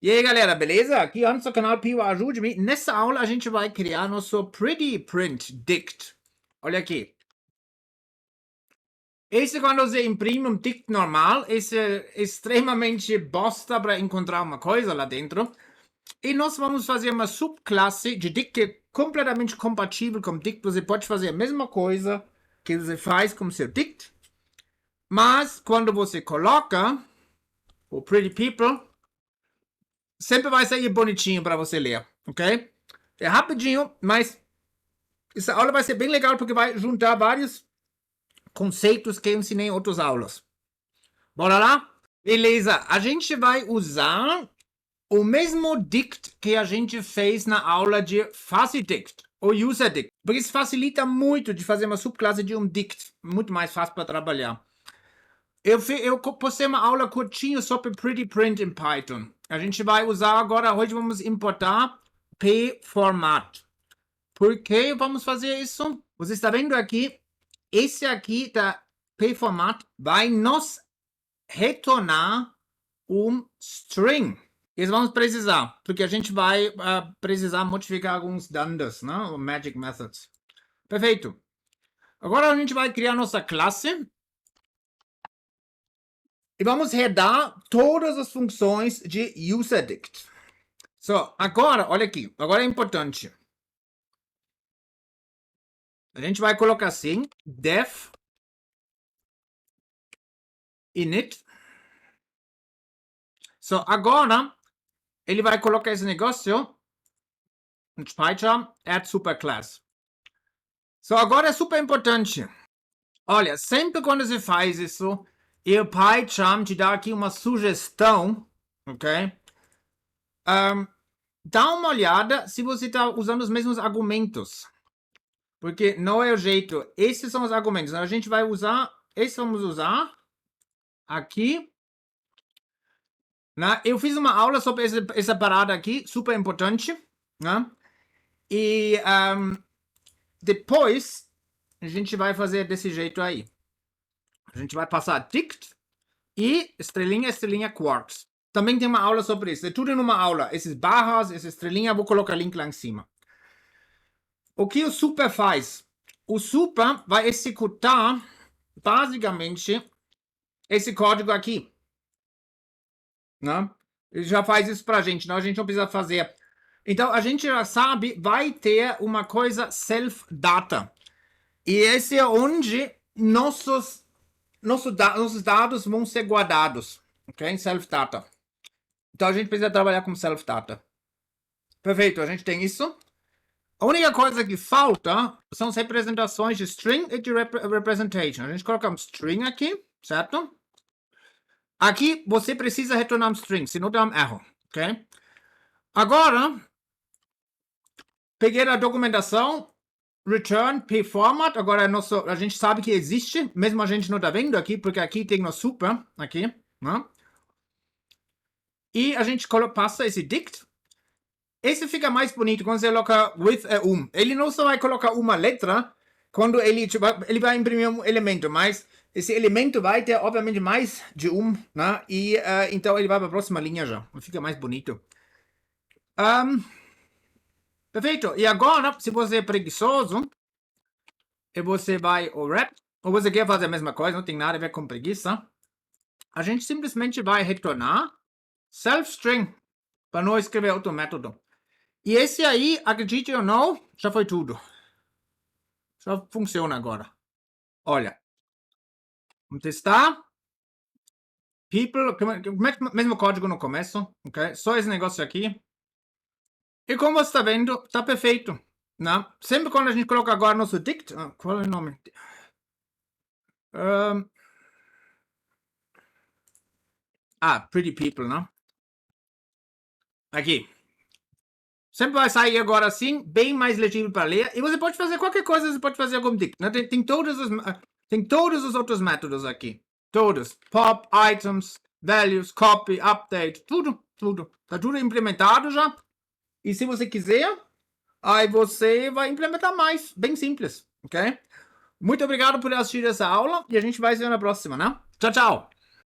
E aí, galera, beleza? Aqui antes do canal Pio Ajude-me. Nessa aula a gente vai criar nosso Print Dict. Olha aqui. Esse é quando você imprime um dict normal. Esse é extremamente bosta para encontrar uma coisa lá dentro. E nós vamos fazer uma subclasse de dict que é completamente compatível com dict. Você pode fazer a mesma coisa que você faz com seu dict. Mas quando você coloca o Pretty People, sempre vai sair bonitinho para você ler, ok? É rapidinho, mas essa aula vai ser bem legal porque vai juntar vários conceitos que eu ensinei em outras aulas. Bora lá? Beleza, a gente vai usar o mesmo dict que a gente fez na aula de PPdict, ou UserDict, porque isso facilita muito de fazer uma subclasse de um dict, muito mais fácil para trabalhar. Eu postei uma aula curtinha sobre pprint em Python. A gente vai usar agora, hoje vamos importar pformat. Por que vamos fazer isso? Você está vendo aqui, esse aqui da pformat vai nos retornar um string. Isso vamos precisar, porque a gente vai precisar modificar alguns dados, né? Magic methods. Perfeito. Agora a gente vai criar nossa classe. E vamos redar todas as funções de UserDict. Agora, olha aqui. Agora é importante. A gente vai colocar assim, def init. Agora, ele vai colocar esse negócio no Python, add superclass. Agora é super importante. Olha, sempre quando você faz isso, o Python te dá aqui uma sugestão, ok? Dá uma olhada se você está usando os mesmos argumentos. Porque não é o jeito. Esses são os argumentos. A gente vai usar. Esses vamos usar. Aqui. Né? Eu fiz uma aula sobre essa parada aqui. Super importante. Né? E depois a gente vai fazer desse jeito aí. A gente vai passar dict e estrelinha, quarks. Também tem uma aula sobre isso. É tudo numa aula. Esses barras, essa estrelinha, vou colocar o link lá em cima. O que o super faz? O super vai executar basicamente esse código aqui. Né? Ele já faz isso pra gente, não? A gente não precisa fazer. Então, a gente já sabe, vai ter uma coisa self-data. E esse é onde nossos dados vão ser guardados. Ok? Self-data. Então, a gente precisa trabalhar com self-data. Perfeito, a gente tem isso. A única coisa que falta são as representações de string e de representation. A gente coloca um string aqui, certo? Aqui você precisa retornar um string, senão dá um erro, ok? Agora, peguei a documentação, return pformat. Agora a gente sabe que existe, mesmo a gente não está vendo aqui, porque aqui tem no super, aqui, né? E a gente passa esse dict. Esse fica mais bonito quando você coloca with é Ele não só vai colocar uma letra quando ele vai imprimir um elemento, mas esse elemento vai ter, obviamente, mais de né? E então ele vai para a próxima linha já. Fica mais bonito. Perfeito. E agora, se você é preguiçoso, e você vai ao wrap, ou você quer fazer a mesma coisa, não tem nada a ver com preguiça, a gente simplesmente vai retornar self-string para não escrever outro método. E esse aí, acredite ou não, já foi tudo. Já funciona agora. Olha. Vamos testar. People, mesmo código no começo, ok? Só esse negócio aqui. E como você está vendo, está perfeito. Né? Sempre quando a gente coloca agora nosso dict, qual é o nome? Pretty people, né? Aqui. Sempre vai sair agora assim, bem mais legível para ler. E você pode fazer qualquer coisa, você pode fazer como dict. Né? Tem todos os outros métodos aqui. Todos. Pop, items, values, copy, update, tudo. Tá tudo implementado já. E se você quiser, aí você vai implementar mais. Bem simples, ok? Muito obrigado por assistir essa aula e a gente vai se ver na próxima, né? Tchau, tchau!